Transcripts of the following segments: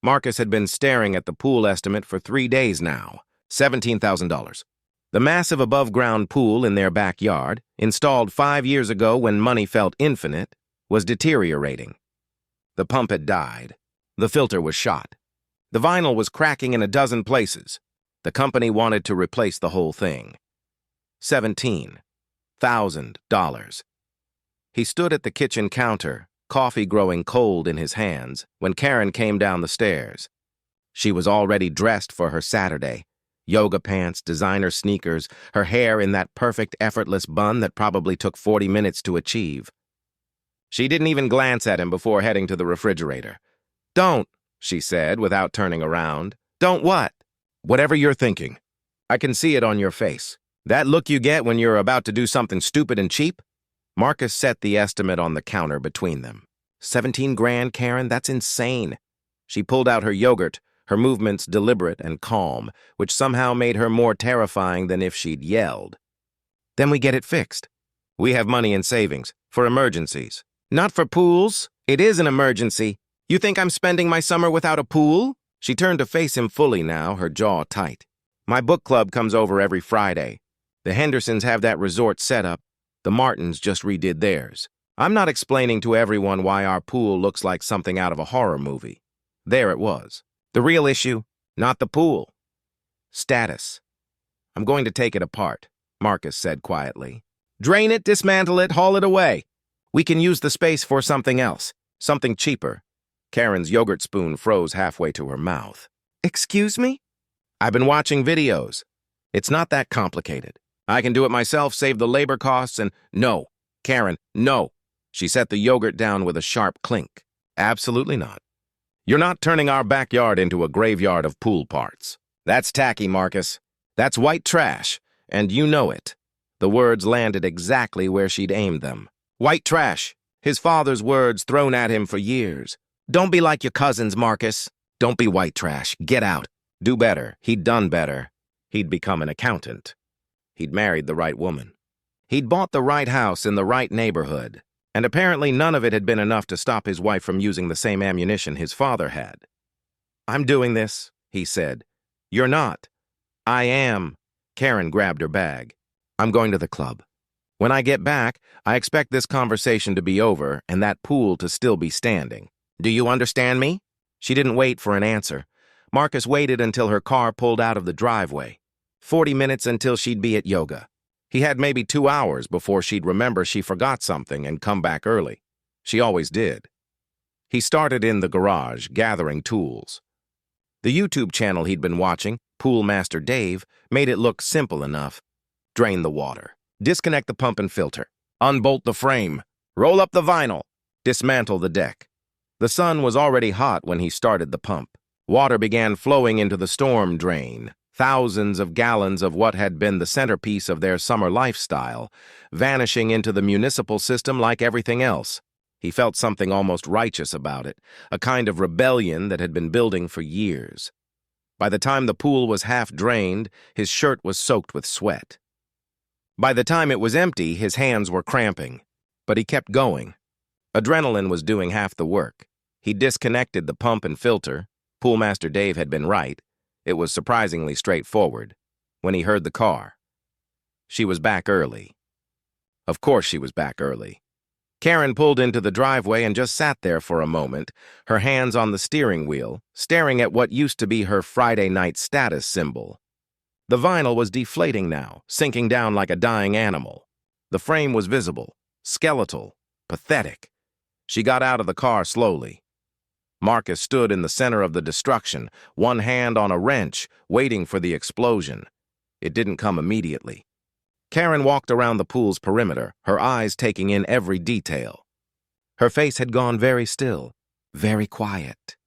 Marcus had been staring at the pool estimate for 3 days now, $17,000. The massive above-ground pool in their backyard, installed 5 years ago when money felt infinite, was deteriorating. The pump had died. The filter was shot. The vinyl was cracking in a dozen places. The company wanted to replace the whole thing. $17,000. He stood at the kitchen counter, coffee growing cold in his hands, when Karen came down the stairs. She was already dressed for her Saturday. Yoga pants, designer sneakers, her hair in that perfect, effortless bun that probably took 40 minutes to achieve. She didn't even glance at him before heading to the refrigerator. "Don't," she said, without turning around. "Don't what?" "Whatever you're thinking. I can see it on your face. That look you get when you're about to do something stupid and cheap?" Marcus set the estimate on the counter between them. 17 grand, Karen? That's insane. She pulled out her yogurt, her movements deliberate and calm, which somehow made her more terrifying than if she'd yelled. "Then we get it fixed. We have money in savings, for emergencies." "Not for pools. It is an emergency. You think I'm spending my summer without a pool?" She turned to face him fully now, her jaw tight. "My book club comes over every Friday. The Hendersons have that resort set up. The Martins just redid theirs. I'm not explaining to everyone why our pool looks like something out of a horror movie. There it was. The real issue, not the pool. Status. I'm going to take it apart," Marcus said quietly. "Drain it, dismantle it, haul it away. We can use the space for something else, something cheaper." Karen's yogurt spoon froze halfway to her mouth. "Excuse me?" "I've been watching videos. It's not that complicated. I can do it myself, save the labor costs, and—" "No, Karen, no." She set the yogurt down with a sharp clink. "Absolutely not. You're not turning our backyard into a graveyard of pool parts. That's tacky, Marcus. That's white trash, and you know it." The words landed exactly where she'd aimed them. White trash. His father's words thrown at him for years. "Don't be like your cousins, Marcus. Don't be white trash. Get out. Do better." He'd done better. He'd become an accountant. He'd married the right woman. He'd bought the right house in the right neighborhood. And apparently none of it had been enough to stop his wife from using the same ammunition his father had. "I'm doing this," he said. "You're not." "I am." Karen grabbed her bag. "I'm going to the club. When I get back, I expect this conversation to be over and that pool to still be standing. Do you understand me?" She didn't wait for an answer. Marcus waited until her car pulled out of the driveway. 40 minutes until she'd be at yoga. He had maybe 2 hours before she'd remember she forgot something and come back early. She always did. He started in the garage, gathering tools. The YouTube channel he'd been watching, Pool Master Dave, made it look simple enough. Drain the water. Disconnect the pump and filter. Unbolt the frame. Roll up the vinyl. Dismantle the deck. The sun was already hot when he started the pump. Water began flowing into the storm drain. Thousands of gallons of what had been the centerpiece of their summer lifestyle, vanishing into the municipal system like everything else. He felt something almost righteous about it, a kind of rebellion that had been building for years. By the time the pool was half drained, his shirt was soaked with sweat. By the time it was empty, his hands were cramping. But he kept going. Adrenaline was doing half the work. He disconnected the pump and filter. Poolmaster Dave had been right. It was surprisingly straightforward. When he heard the car. She was back early. Of course she was back early. Karen pulled into the driveway and just sat there for a moment, her hands on the steering wheel, staring at what used to be her Friday night status symbol. The vinyl was deflating now, sinking down like a dying animal. The frame was visible, skeletal, pathetic. She got out of the car slowly. Marcus stood in the center of the destruction, one hand on a wrench, waiting for the explosion. It didn't come immediately. Karen walked around the pool's perimeter, her eyes taking in every detail. Her face had gone very still, very quiet.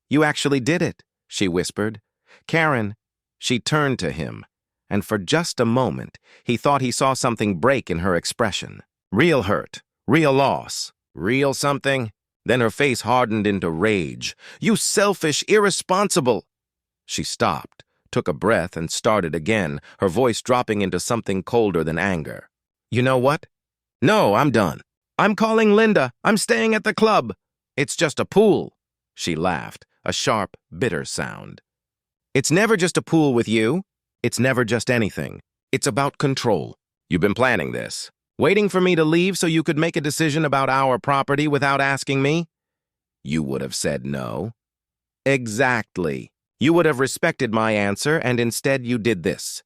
"You actually did it," she whispered. "Karen," she turned to him, and for just a moment, he thought he saw something break in her expression. Real hurt, real loss, real something. Then her face hardened into rage. "You selfish, irresponsible—" She stopped, took a breath, and started again, her voice dropping into something colder than anger. "You know what? No, I'm done. I'm calling Linda. I'm staying at the club. It's just a pool." She laughed, a sharp, bitter sound. It's never just a pool with you. It's never just anything. It's about control. You've been planning this, waiting for me to leave so you could make a decision about our property without asking me? You would have said no. Exactly. You would have respected my answer, and instead you did this.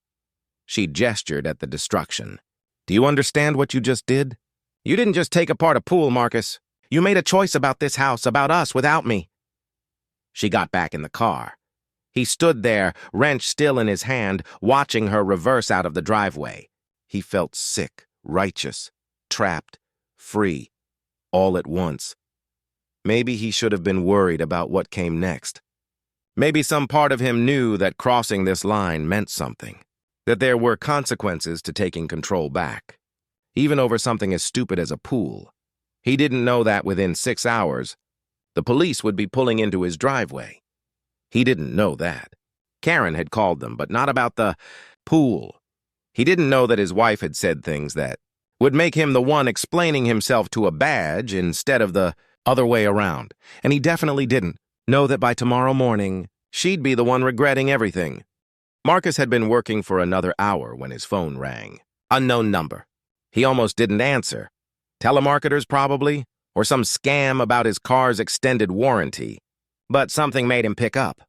She gestured at the destruction. Do you understand what you just did? You didn't just take apart a pool, Marcus. You made a choice about this house, about us, without me. She got back in the car. He stood there, wrench still in his hand, watching her reverse out of the driveway. He felt sick, righteous, trapped, free, all at once. Maybe he should have been worried about what came next. Maybe some part of him knew that crossing this line meant something, that there were consequences to taking control back, even over something as stupid as a pool. He didn't know that within 6 hours, the police would be pulling into his driveway. He didn't know that. Karen had called them, but not about the pool. He didn't know that his wife had said things that would make him the one explaining himself to a badge instead of the other way around. And he definitely didn't know that by tomorrow morning, she'd be the one regretting everything. Marcus had been working for another hour when his phone rang. Unknown number. He almost didn't answer. Telemarketers, probably, or some scam about his car's extended warranty. But something made him pick up.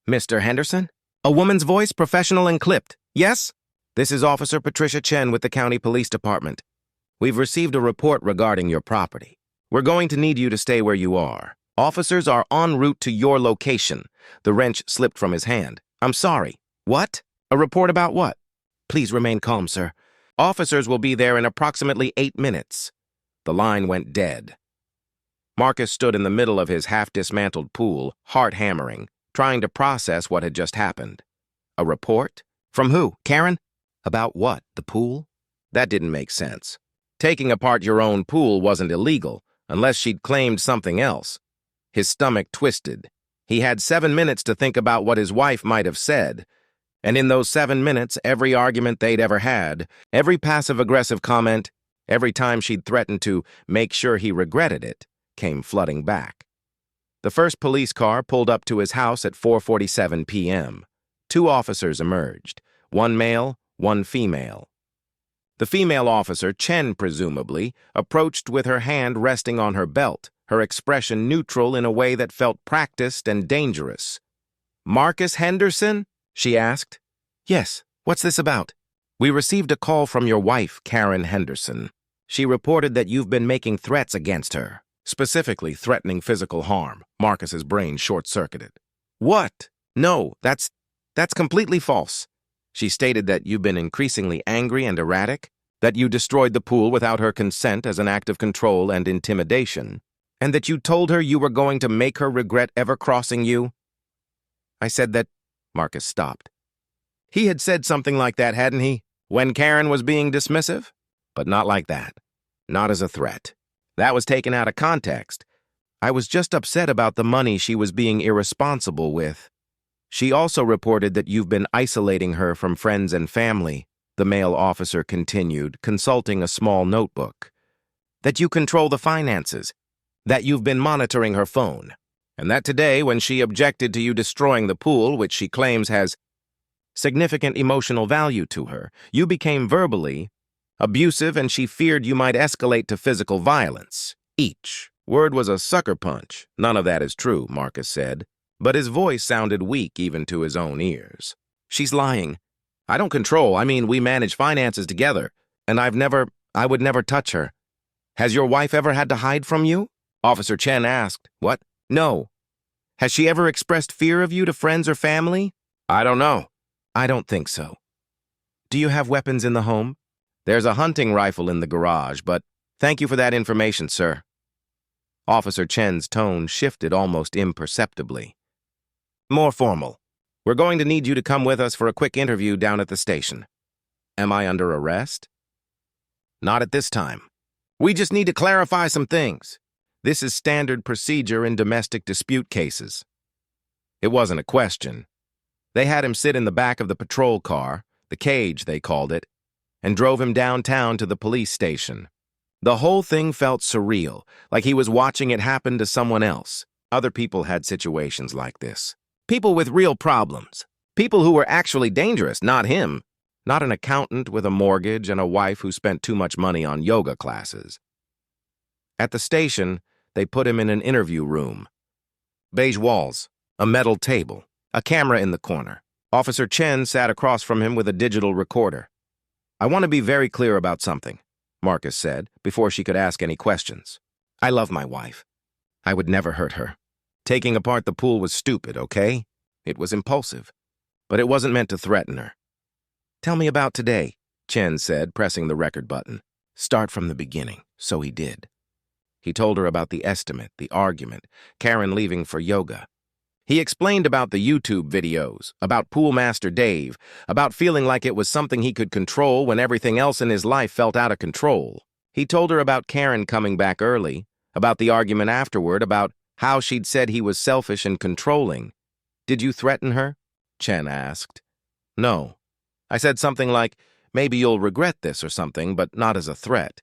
Mr. Henderson? A woman's voice, professional and clipped. Yes? This is Officer Patricia Chen with the County Police Department. We've received a report regarding your property. We're going to need you to stay where you are. Officers are en route to your location. The wrench slipped from his hand. I'm sorry. What? A report about what? Please remain calm, sir. Officers will be there in approximately 8 minutes. The line went dead. Marcus stood in the middle of his half-dismantled pool, heart hammering, trying to process what had just happened. A report? From who? Karen? About what? The pool? That didn't make sense. Taking apart your own pool wasn't illegal, unless she'd claimed something else. His stomach twisted. He had 7 minutes to think about what his wife might have said. And in those 7 minutes, every argument they'd ever had, every passive-aggressive comment, every time she'd threatened to make sure he regretted it, came flooding back. The first police car pulled up to his house at 4:47 p.m. 2 officers emerged, 1 male, 1 female. The female officer, Chen presumably, approached with her hand resting on her belt, her expression neutral in a way that felt practiced and dangerous. Marcus Henderson? She asked. Yes, what's this about? We received a call from your wife, Karen Henderson. She reported that you've been making threats against her, specifically threatening physical harm. Marcus's brain short-circuited. What? No, that's completely false. She stated that you've been increasingly angry and erratic, that you destroyed the pool without her consent as an act of control and intimidation, and that you told her you were going to make her regret ever crossing you. I said that. Marcus stopped. He had said something like that, hadn't he, when Karen was being dismissive? But not like that. Not as a threat. That was taken out of context. I was just upset about the money she was being irresponsible with. She also reported that you've been isolating her from friends and family, the male officer continued, consulting a small notebook. That you control the finances, that you've been monitoring her phone, and that today, when she objected to you destroying the pool, which she claims has significant emotional value to her, you became verbally abusive and she feared you might escalate to physical violence. Each word was a sucker punch. None of that is true, Marcus said, but his voice sounded weak even to his own ears. She's lying. I don't control. I mean, we manage finances together, and I would never touch her. Has your wife ever had to hide from you? Officer Chen asked. What? No. Has she ever expressed fear of you to friends or family? I don't know. I don't think so. Do you have weapons in the home? There's a hunting rifle in the garage, but thank you for that information, sir. Officer Chen's tone shifted almost imperceptibly. More formal. We're going to need you to come with us for a quick interview down at the station. Am I under arrest? Not at this time. We just need to clarify some things. This is standard procedure in domestic dispute cases. It wasn't a question. They had him sit in the back of the patrol car, the cage they called it, and drove him downtown to the police station. The whole thing felt surreal, like he was watching it happen to someone else. Other people had situations like this. People with real problems. People who were actually dangerous, not him. Not an accountant with a mortgage and a wife who spent too much money on yoga classes. At the station, they put him in an interview room. Beige walls, a metal table, a camera in the corner. Officer Chen sat across from him with a digital recorder. "I want to be very clear about something," Marcus said, before she could ask any questions. "I love my wife. I would never hurt her. Taking apart the pool was stupid, okay? It was impulsive. But it wasn't meant to threaten her." "Tell me about today," Chen said, pressing the record button. "Start from the beginning." So he did. He told her about the estimate, the argument, Karen leaving for yoga. He explained about the YouTube videos, about Pool Master Dave, about feeling like it was something he could control when everything else in his life felt out of control. He told her about Karen coming back early, about the argument afterward, about how she'd said he was selfish and controlling. "Did you threaten her?" Chen asked. "No. I said something like, maybe you'll regret this or something, but not as a threat.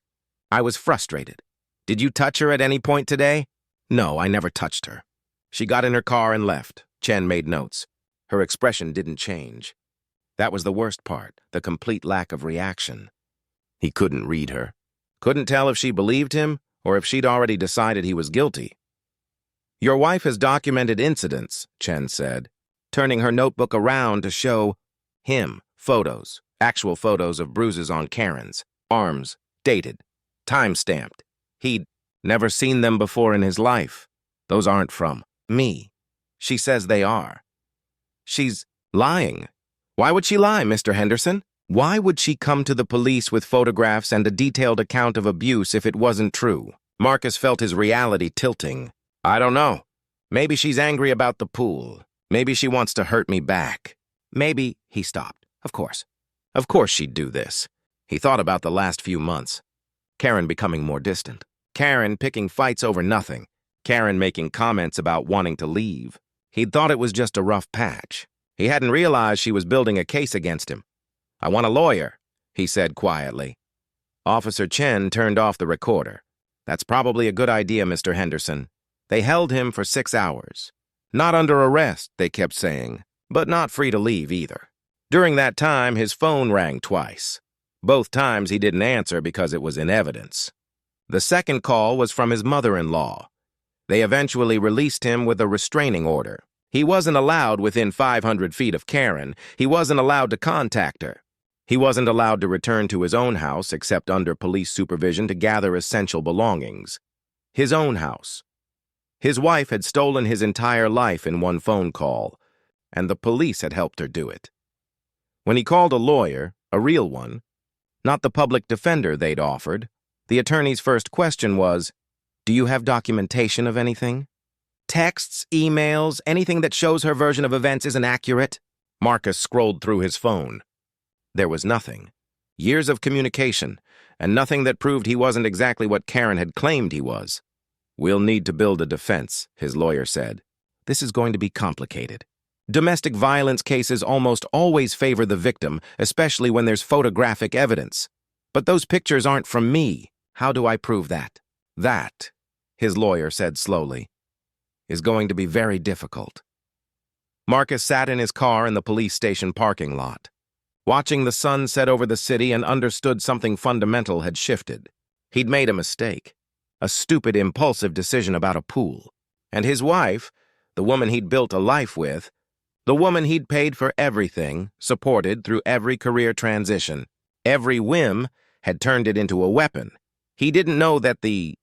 I was frustrated. Did you touch her at any point today?" "No, I never touched her." She got in her car and left. Chen made notes. Her expression didn't change. That was the worst part, the complete lack of reaction. He couldn't read her. Couldn't tell if she believed him or if she'd already decided he was guilty. "Your wife has documented incidents," Chen said, turning her notebook around to show him photos, actual photos of bruises on Karen's arms, dated, time-stamped. He'd never seen them before in his life. "Those aren't from me." "She says they are." "She's lying." "Why would she lie, Mr. Henderson? Why would she come to the police with photographs and a detailed account of abuse if it wasn't true?" Marcus felt his reality tilting. "I don't know. Maybe she's angry about the pool. Maybe she wants to hurt me back. Maybe—" He stopped. Of course. Of course she'd do this. He thought about the last few months. Karen becoming more distant. Karen picking fights over nothing. Karen making comments about wanting to leave. He'd thought it was just a rough patch. He hadn't realized she was building a case against him. "I want a lawyer," he said quietly. Officer Chen turned off the recorder. "That's probably a good idea, Mr. Henderson." They held him for 6 hours. Not under arrest, they kept saying, but not free to leave either. During that time, his phone rang twice. Both times he didn't answer because it was in evidence. The second call was from his mother-in-law. They eventually released him with a restraining order. He wasn't allowed within 500 feet of Karen. He wasn't allowed to contact her. He wasn't allowed to return to his own house except under police supervision to gather essential belongings. His own house. His wife had stolen his entire life in one phone call, and the police had helped her do it. When he called a lawyer, a real one, not the public defender they'd offered, the attorney's first question was, "Do you have documentation of anything? Texts, emails, anything that shows her version of events isn't accurate?" Marcus scrolled through his phone. There was nothing. Years of communication, and nothing that proved he wasn't exactly what Karen had claimed he was. "We'll need to build a defense," his lawyer said. "This is going to be complicated. Domestic violence cases almost always favor the victim, especially when there's photographic evidence. But those pictures aren't from me. How do I prove that?" "That," his lawyer said slowly, "is going to be very difficult." Marcus sat in his car in the police station parking lot, watching the sun set over the city, and understood something fundamental had shifted. He'd made a mistake, a stupid, impulsive decision about a pool. And his wife, the woman he'd built a life with, the woman he'd paid for everything, supported through every career transition, every whim, had turned it into a weapon. He didn't know that the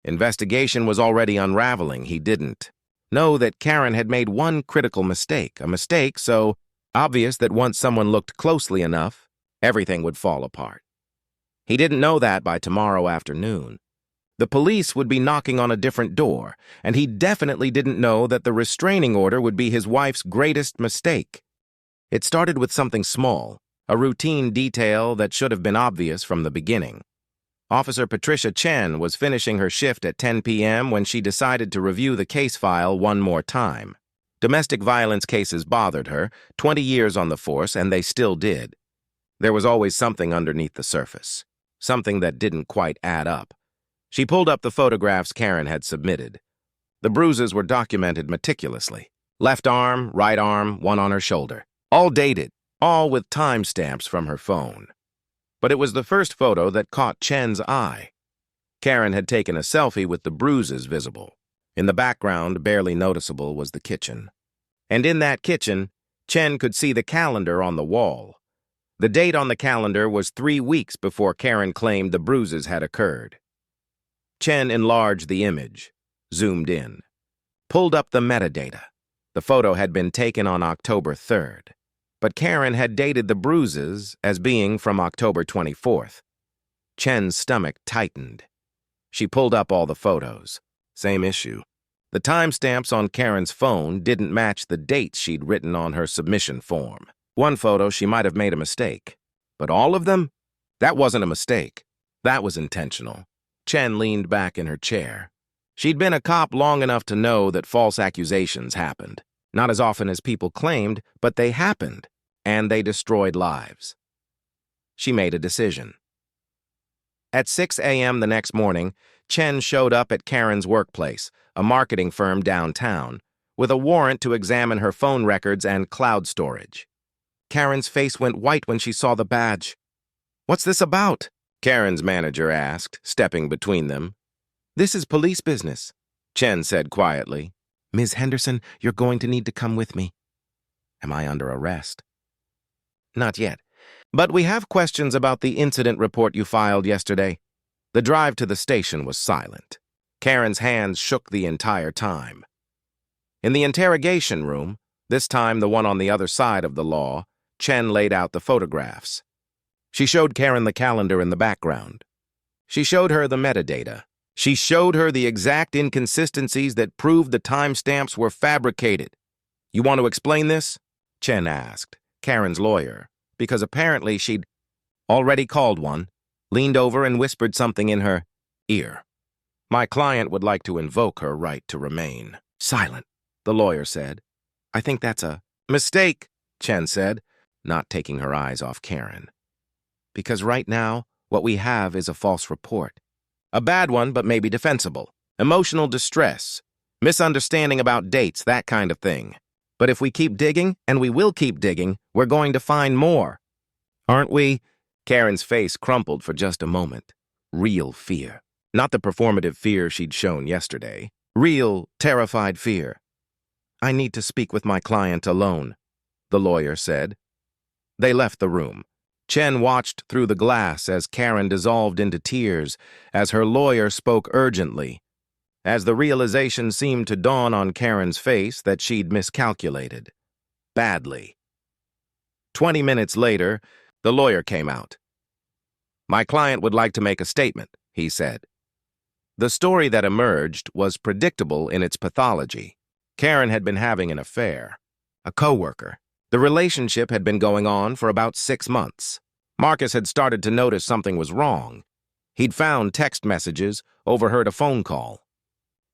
investigation was already unraveling. He didn't know that Karen had made one critical mistake, a mistake so obvious that once someone looked closely enough, everything would fall apart. He didn't know that by tomorrow afternoon. The police would be knocking on a different door, and he definitely didn't know that the restraining order would be his wife's greatest mistake. It started with something small, a routine detail that should have been obvious from the beginning. Officer Patricia Chen was finishing her shift at 10 p.m. when she decided to review the case file one more time. Domestic violence cases bothered her, 20 years on the force, and they still did. There was always something underneath the surface, something that didn't quite add up. She pulled up the photographs Karen had submitted. The bruises were documented meticulously. Left arm, right arm, one on her shoulder. All dated, all with timestamps from her phone. But it was the first photo that caught Chen's eye. Karen had taken a selfie with the bruises visible. In the background, barely noticeable, was the kitchen. And in that kitchen, Chen could see the calendar on the wall. The date on the calendar was 3 weeks before Karen claimed the bruises had occurred. Chen enlarged the image, zoomed in, pulled up the metadata. The photo had been taken on October 3rd, but Karen had dated the bruises as being from October 24th. Chen's stomach tightened. She pulled up all the photos. Same issue. The timestamps on Karen's phone didn't match the dates she'd written on her submission form. One photo, she might have made a mistake. But all of them? That wasn't a mistake. That was intentional. Chen leaned back in her chair. She'd been a cop long enough to know that false accusations happened. Not as often as people claimed, but they happened, and they destroyed lives. She made a decision. At 6 a.m. the next morning, Chen showed up at Karen's workplace, a marketing firm downtown, with a warrant to examine her phone records and cloud storage. Karen's face went white when she saw the badge. "What's this about?" Karen's manager asked, stepping between them. "This is police business," Chen said quietly. "Ms. Henderson, you're going to need to come with me." "Am I under arrest?" "Not yet. But we have questions about the incident report you filed yesterday." The drive to the station was silent. Karen's hands shook the entire time. In the interrogation room, this time the one on the other side of the law, Chen laid out the photographs. She showed Karen the calendar in the background. She showed her the metadata. She showed her the exact inconsistencies that proved the timestamps were fabricated. "You want to explain this?" Chen asked, Karen's lawyer, because apparently she'd already called one, leaned over and whispered something in her ear. "My client would like to invoke her right to remain silent," the lawyer said. "I think that's a mistake," Chen said, not taking her eyes off Karen. "Because right now, what we have is a false report. A bad one, but maybe defensible. Emotional distress, misunderstanding about dates, that kind of thing. But if we keep digging, and we will keep digging, we're going to find more. Aren't we?" Karen's face crumpled for just a moment. Real fear. Not the performative fear she'd shown yesterday. Real, terrified fear. "I need to speak with my client alone," the lawyer said. They left the room. Chen watched through the glass as Karen dissolved into tears, as her lawyer spoke urgently, as the realization seemed to dawn on Karen's face that she'd miscalculated. Badly. 20 minutes later, the lawyer came out. "My client would like to make a statement," he said. The story that emerged was predictable in its pathology. Karen had been having an affair. A coworker. The relationship had been going on for about 6 months. Marcus had started to notice something was wrong. He'd found text messages, overheard a phone call.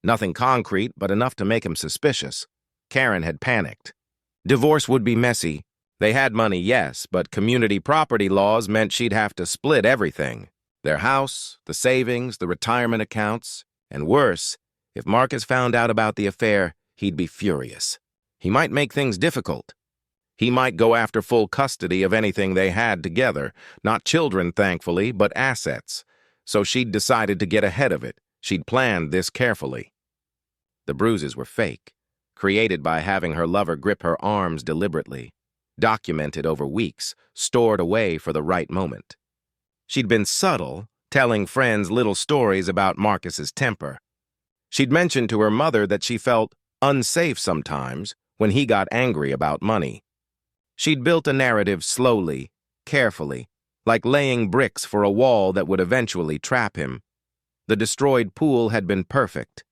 Nothing concrete, but enough to make him suspicious. Karen had panicked. Divorce would be messy. They had money, yes, but community property laws meant she'd have to split everything. Their house, the savings, the retirement accounts, and worse, if Marcus found out about the affair, he'd be furious. He might make things difficult. He might go after full custody of anything they had together, not children, thankfully, but assets. So she'd decided to get ahead of it. She'd planned this carefully. The bruises were fake, created by having her lover grip her arms deliberately, documented over weeks, stored away for the right moment. She'd been subtle, telling friends little stories about Marcus's temper. She'd mentioned to her mother that she felt unsafe sometimes when he got angry about money. She'd built a narrative slowly, carefully, like laying bricks for a wall that would eventually trap him. The destroyed pool had been perfect.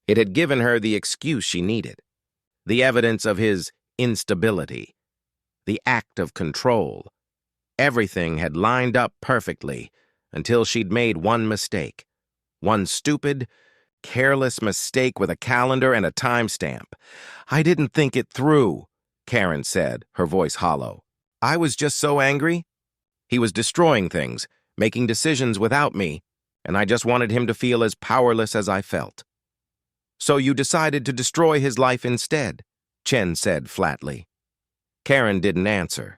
It had given her the excuse she needed, the evidence of his instability, the act of control. Everything had lined up perfectly until she'd made one mistake. One stupid, careless mistake with a calendar and a timestamp. "I didn't think it through," Karen said, her voice hollow. "I was just so angry. He was destroying things, making decisions without me, and I just wanted him to feel as powerless as I felt." So you decided to destroy his life instead, Chen said flatly. Karen didn't answer.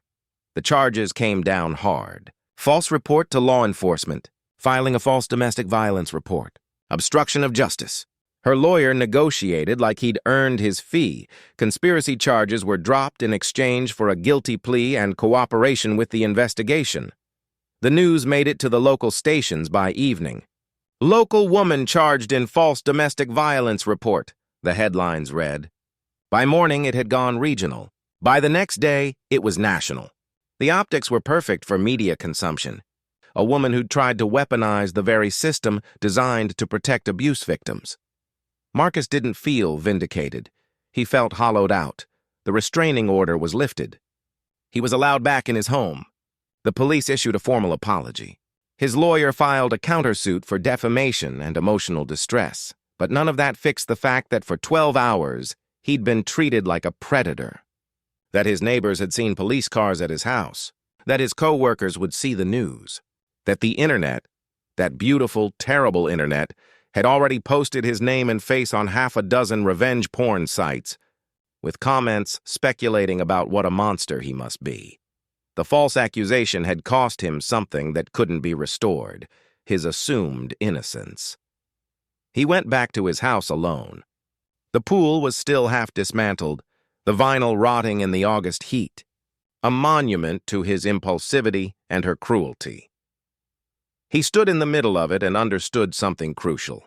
The charges came down hard. False report to law enforcement, filing a false domestic violence report, obstruction of justice. Her lawyer negotiated like he'd earned his fee. Conspiracy charges were dropped in exchange for a guilty plea and cooperation with the investigation. The news made it to the local stations by evening. "Local woman charged in false domestic violence report," the headlines read. By morning, it had gone regional. By the next day, it was national. The optics were perfect for media consumption. A woman who'd tried to weaponize the very system designed to protect abuse victims. Marcus didn't feel vindicated. He felt hollowed out. The restraining order was lifted. He was allowed back in his home. The police issued a formal apology. His lawyer filed a countersuit for defamation and emotional distress, but none of that fixed the fact that for 12 hours, he'd been treated like a predator. That his neighbors had seen police cars at his house. That his co-workers would see the news. That the internet, that beautiful, terrible internet, had already posted his name and face on half a dozen revenge porn sites, with comments speculating about what a monster he must be. The false accusation had cost him something that couldn't be restored, his assumed innocence. He went back to his house alone. The pool was still half dismantled, the vinyl rotting in the August heat, a monument to his impulsivity and her cruelty. He stood in the middle of it and understood something crucial.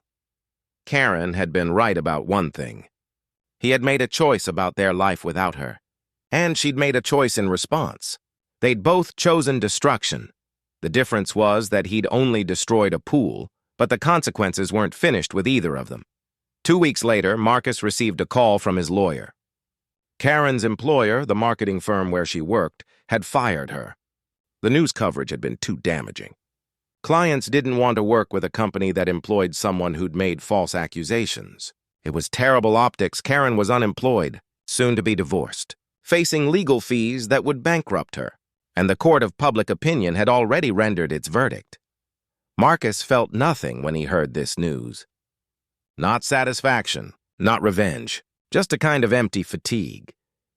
Karen had been right about one thing. He had made a choice about their life without her, and she'd made a choice in response. They'd both chosen destruction. The difference was that he'd only destroyed a pool, but the consequences weren't finished with either of them. 2 weeks later, Marcus received a call from his lawyer. Karen's employer, the marketing firm where she worked, had fired her. The news coverage had been too damaging. Clients didn't want to work with a company that employed someone who'd made false accusations. It was terrible optics. Karen was unemployed, soon to be divorced, facing legal fees that would bankrupt her, and the court of public opinion had already rendered its verdict. Marcus felt nothing when he heard this news. Not satisfaction, not revenge, just a kind of empty fatigue.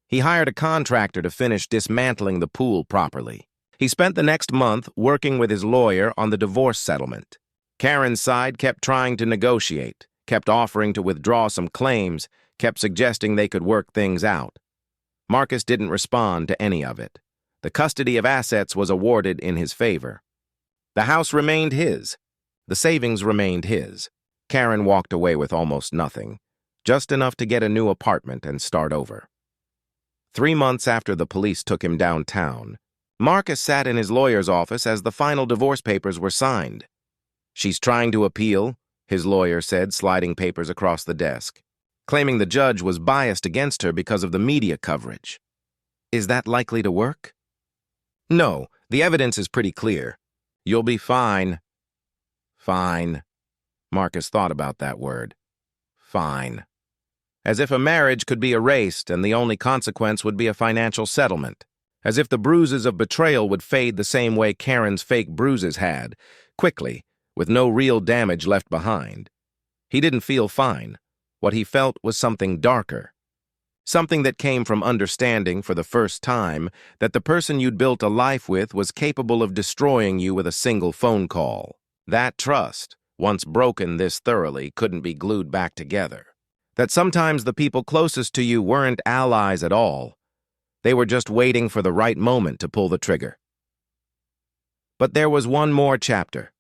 He hired a contractor to finish dismantling the pool properly. He spent the next month working with his lawyer on the divorce settlement. Karen's side kept trying to negotiate, kept offering to withdraw some claims, kept suggesting they could work things out. Marcus didn't respond to any of it. The custody of assets was awarded in his favor. The house remained his. The savings remained his. Karen walked away with almost nothing, just enough to get a new apartment and start over. 3 months after the police took him downtown, Marcus sat in his lawyer's office as the final divorce papers were signed. "She's trying to appeal," his lawyer said, sliding papers across the desk, claiming the judge was biased against her because of the media coverage. "Is that likely to work?" "No, the evidence is pretty clear. You'll be fine." Fine. Marcus thought about that word. Fine. As if a marriage could be erased and the only consequence would be a financial settlement. As if the bruises of betrayal would fade the same way Karen's fake bruises had, quickly, with no real damage left behind. He didn't feel fine. What he felt was something darker. Something that came from understanding for the first time that the person you'd built a life with was capable of destroying you with a single phone call. That trust, once broken this thoroughly, couldn't be glued back together. That sometimes the people closest to you weren't allies at all. They were just waiting for the right moment to pull the trigger. But there was one more chapter.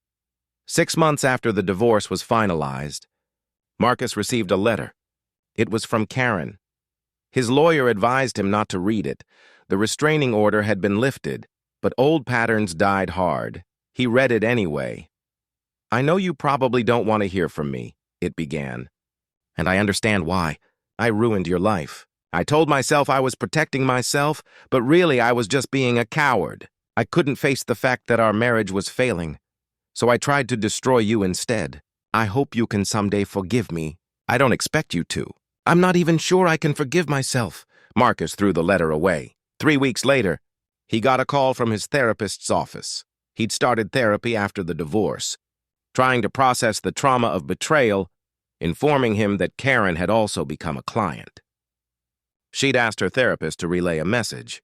6 months after the divorce was finalized, Marcus received a letter. It was from Karen. His lawyer advised him not to read it. The restraining order had been lifted, but old patterns died hard. He read it anyway. "I know you probably don't want to hear from me," it began. "And I understand why. I ruined your life. I told myself I was protecting myself, but really I was just being a coward. I couldn't face the fact that our marriage was failing, so I tried to destroy you instead. I hope you can someday forgive me. I don't expect you to. I'm not even sure I can forgive myself." Marcus threw the letter away. 3 weeks later, he got a call from his therapist's office. He'd started therapy after the divorce. Trying to process the trauma of betrayal, informing him that Karen had also become a client. She'd asked her therapist to relay a message.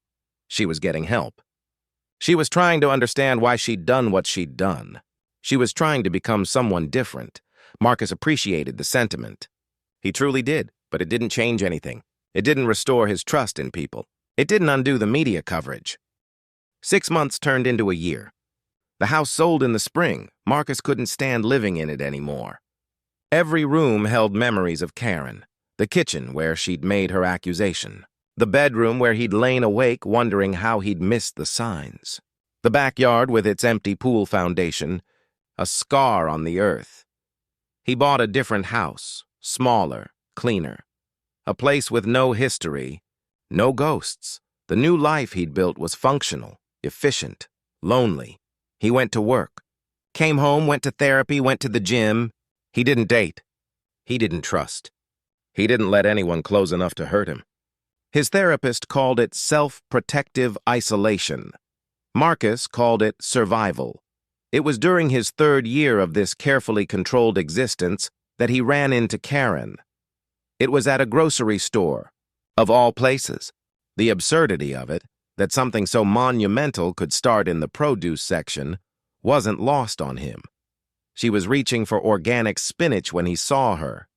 She was getting help. She was trying to understand why she'd done what she'd done. She was trying to become someone different. Marcus appreciated the sentiment. He truly did, but it didn't change anything. It didn't restore his trust in people. It didn't undo the media coverage. 6 months turned into a year. The house sold in the spring. Marcus couldn't stand living in it anymore. Every room held memories of Karen. The kitchen where she'd made her accusation. The bedroom where he'd lain awake wondering how he'd missed the signs. The backyard with its empty pool foundation, a scar on the earth. He bought a different house, smaller, cleaner. A place with no history, no ghosts. The new life he'd built was functional, efficient, lonely. He went to work, came home, went to therapy, went to the gym. He didn't date. He didn't trust. He didn't let anyone close enough to hurt him. His therapist called it self-protective isolation. Marcus called it survival. It was during his 3rd year of this carefully controlled existence that he ran into Karen. It was at a grocery store, of all places. The absurdity of it, that something so monumental could start in the produce section, wasn't lost on him. She was reaching for organic spinach when he saw her.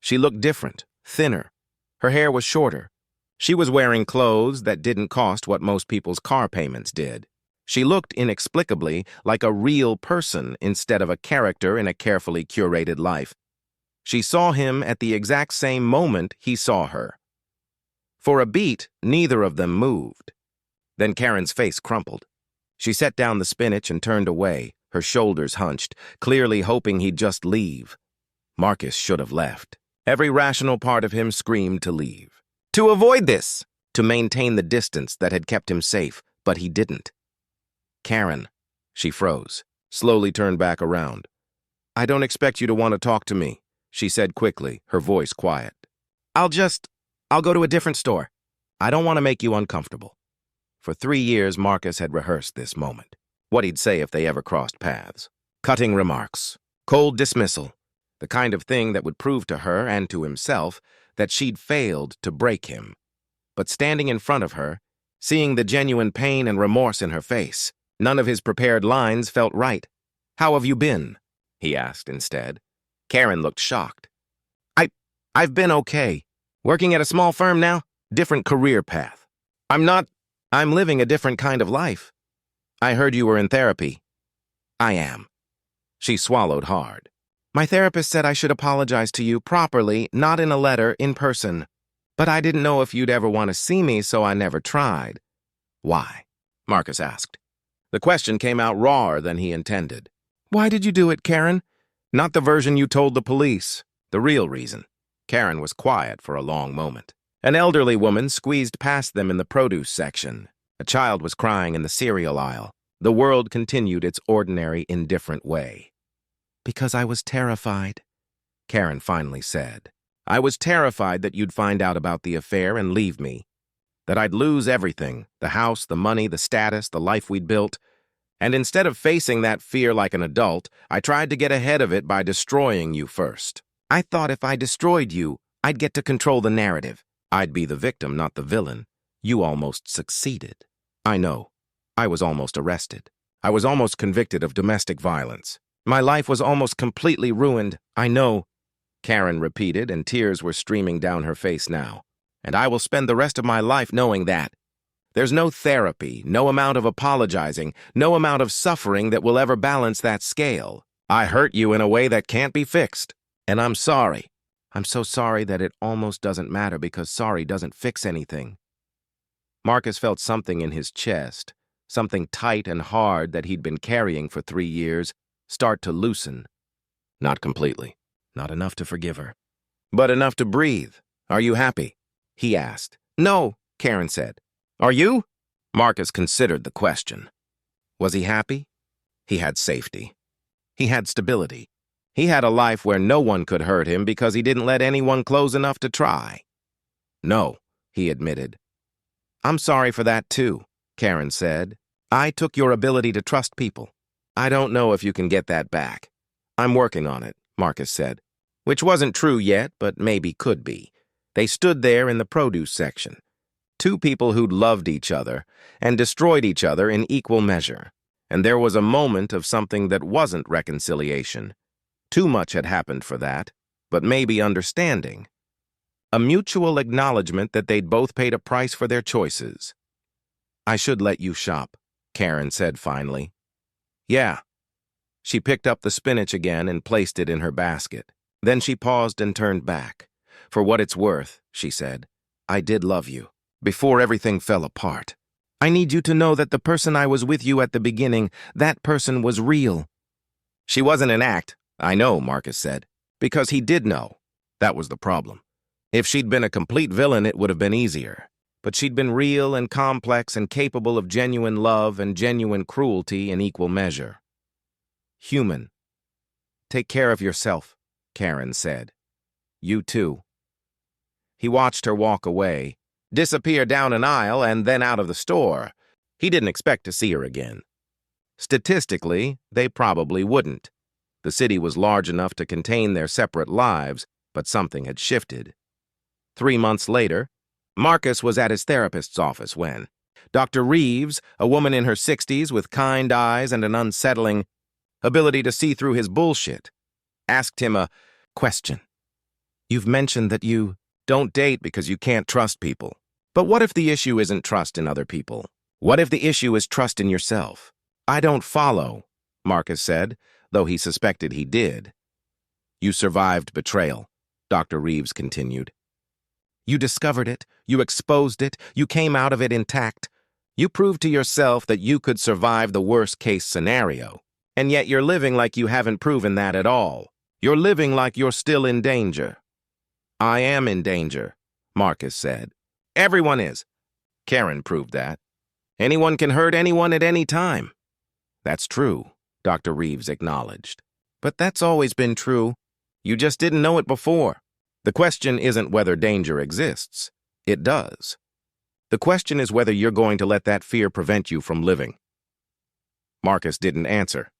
She looked different, thinner. Her hair was shorter. She was wearing clothes that didn't cost what most people's car payments did. She looked inexplicably like a real person instead of a character in a carefully curated life. She saw him at the exact same moment he saw her. For a beat, neither of them moved. Then Karen's face crumpled. She set down the spinach and turned away, her shoulders hunched, clearly hoping he'd just leave. Marcus should have left. Every rational part of him screamed to leave. To avoid this, to maintain the distance that had kept him safe, but he didn't. Karen, she froze, slowly turned back around. I don't expect you to want to talk to me, she said quickly, her voice quiet. I'll go to a different store. I don't want to make you uncomfortable. For 3 years, Marcus had rehearsed this moment. What he'd say if they ever crossed paths. Cutting remarks. Cold dismissal. The kind of thing that would prove to her and to himself that she'd failed to break him. But standing in front of her, seeing the genuine pain and remorse in her face, none of his prepared lines felt right. How have you been? He asked instead. Karen looked shocked. I've been okay. Working at a small firm now, different career path. I'm living a different kind of life. I heard you were in therapy. I am. She swallowed hard. My therapist said I should apologize to you properly, not in a letter, in person. But I didn't know if you'd ever want to see me, so I never tried. Why? Marcus asked. The question came out rawer than he intended. Why did you do it, Karen? Not the version you told the police. The real reason. Karen was quiet for a long moment. An elderly woman squeezed past them in the produce section. A child was crying in the cereal aisle. The world continued its ordinary, indifferent way. Because I was terrified, Karen finally said. I was terrified that you'd find out about the affair and leave me. That I'd lose everything, the house, the money, the status, the life we'd built. And instead of facing that fear like an adult, I tried to get ahead of it by destroying you first. I thought if I destroyed you, I'd get to control the narrative. I'd be the victim, not the villain. You almost succeeded. I know. I was almost arrested. I was almost convicted of domestic violence. My life was almost completely ruined. I know, Karen repeated, and tears were streaming down her face now. And I will spend the rest of my life knowing that. There's no therapy, no amount of apologizing, no amount of suffering that will ever balance that scale. I hurt you in a way that can't be fixed. And I'm sorry. I'm so sorry that it almost doesn't matter because sorry doesn't fix anything. Marcus felt something in his chest, something tight and hard that he'd been carrying for 3 years, start to loosen. Not completely. Not enough to forgive her. But enough to breathe. Are you happy? He asked. No, Karen said. Are you? Marcus considered the question. Was he happy? He had safety. He had stability. He had a life where no one could hurt him because he didn't let anyone close enough to try. No, he admitted. I'm sorry for that too, Karen said. I took your ability to trust people. I don't know if you can get that back. I'm working on it, Marcus said. which wasn't true yet, but maybe could be. They stood there in the produce section. Two people who'd loved each other and destroyed each other in equal measure. And there was a moment of something that wasn't reconciliation. Too much had happened for that, but maybe understanding. A mutual acknowledgement that they'd both paid a price for their choices. "I should let you shop," Karen said finally. "Yeah." She picked up the spinach again and placed it in her basket. Then she paused and turned back. "For what it's worth," she said, "I did love you. Before everything fell apart. I need you to know that the person I was with you at the beginning, that person was real." "She wasn't an act, I know," Marcus said, because he did know. That was the problem. If she'd been a complete villain, it would have been easier. But she'd been real and complex and capable of genuine love and genuine cruelty in equal measure. "Human. Take care of yourself," Karen said. "You too." He watched her walk away, disappear down an aisle and then out of the store. He didn't expect to see her again. Statistically, they probably wouldn't. The city was large enough to contain their separate lives, but something had shifted. 3 months later, Marcus was at his therapist's office when Dr. Reeves, a woman in her 60s with kind eyes and an unsettling ability to see through his bullshit, asked him a question. "You've mentioned that you don't date because you can't trust people. But what if the issue isn't trust in other people? What if the issue is trust in yourself?" "I don't follow," Marcus said, though he suspected he did. "You survived betrayal," Dr. Reeves continued. "You discovered it, you exposed it, you came out of it intact. You proved to yourself that you could survive the worst-case scenario. And yet you're living like you haven't proven that at all. You're living like you're still in danger." "I am in danger," Marcus said. "Everyone is." Karen proved that. "Anyone can hurt anyone at any time." "That's true," Dr. Reeves acknowledged. "But that's always been true. You just didn't know it before. The question isn't whether danger exists. It does. The question is whether you're going to let that fear prevent you from living." Marcus didn't answer.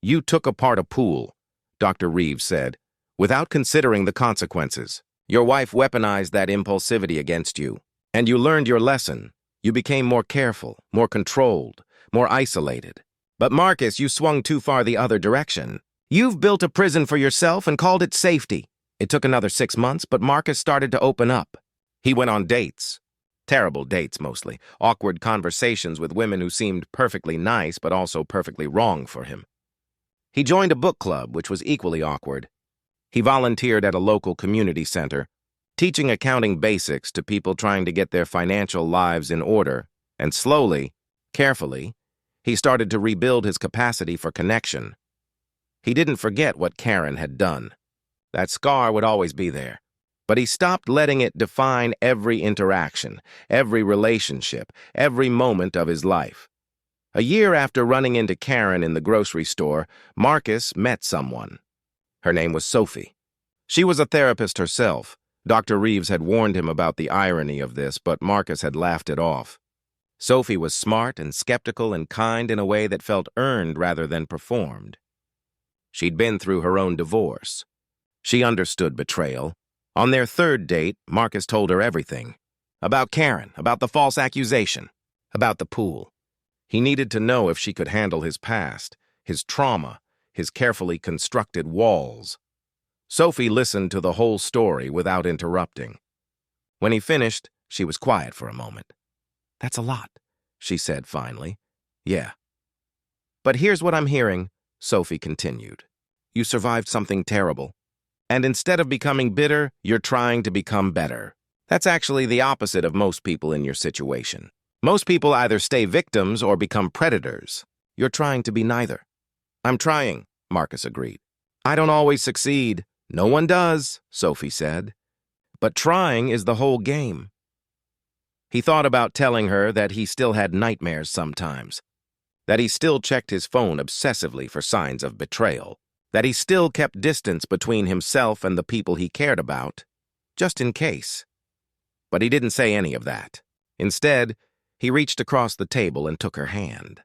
"You took apart a pool," Dr. Reeves said, "without considering the consequences. Your wife weaponized that impulsivity against you, and you learned your lesson. You became more careful, more controlled, more isolated. But Marcus, you swung too far the other direction. You've built a prison for yourself and called it safety. It took another 6 months, but Marcus started to open up. He went on dates. Terrible dates, mostly. Awkward conversations with women who seemed perfectly nice, but also perfectly wrong for him. He joined a book club, which was equally awkward. He volunteered at a local community center, teaching accounting basics to people trying to get their financial lives in order, and slowly, carefully, he started to rebuild his capacity for connection. He didn't forget what Karen had done. That scar would always be there. But he stopped letting it define every interaction, every relationship, every moment of his life. A year after running into Karen in the grocery store, Marcus met someone. Her name was Sophie. She was a therapist herself. Dr. Reeves had warned him about the irony of this, but Marcus had laughed it off. Sophie was smart and skeptical and kind in a way that felt earned rather than performed. She'd been through her own divorce. She understood betrayal. On their 3rd date, Marcus told her everything. About Karen, about the false accusation, about the pool. He needed to know if she could handle his past, his trauma, his carefully constructed walls. Sophie listened to the whole story without interrupting. When he finished, she was quiet for a moment. "That's a lot," she said finally. "Yeah. But here's what I'm hearing," Sophie continued. "You survived something terrible. And instead of becoming bitter, you're trying to become better. That's actually the opposite of most people in your situation. Most people either stay victims or become predators. You're trying to be neither." "I'm trying," Marcus agreed. "I don't always succeed." "No one does," Sophie said. "But trying is the whole game." He thought about telling her that he still had nightmares sometimes, that he still checked his phone obsessively for signs of betrayal, that he still kept distance between himself and the people he cared about, just in case. But he didn't say any of that. Instead, he reached across the table and took her hand.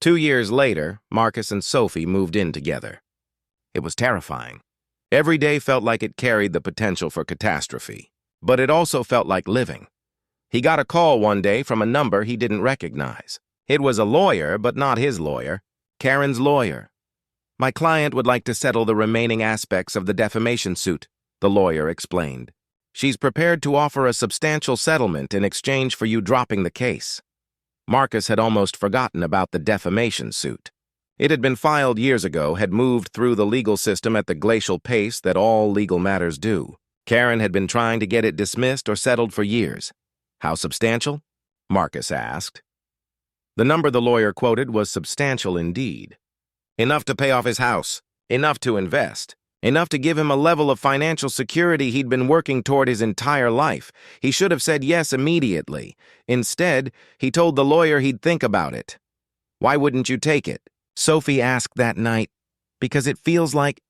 2 years later, Marcus and Sophie moved in together. It was terrifying. Every day felt like it carried the potential for catastrophe, but it also felt like living. He got a call one day from a number he didn't recognize. It was a lawyer, but not his lawyer, Karen's lawyer. "My client would like to settle the remaining aspects of the defamation suit," the lawyer explained. "She's prepared to offer a substantial settlement in exchange for you dropping the case." Marcus had almost forgotten about the defamation suit. It had been filed years ago, had moved through the legal system at the glacial pace that all legal matters do. Karen had been trying to get it dismissed or settled for years. "How substantial?" Marcus asked. The number the lawyer quoted was substantial indeed. Enough to pay off his house, enough to invest, enough to give him a level of financial security he'd been working toward his entire life. He should have said yes immediately. Instead, he told the lawyer he'd think about it. "Why wouldn't you take it?" Sophie asked that night. "Because it feels like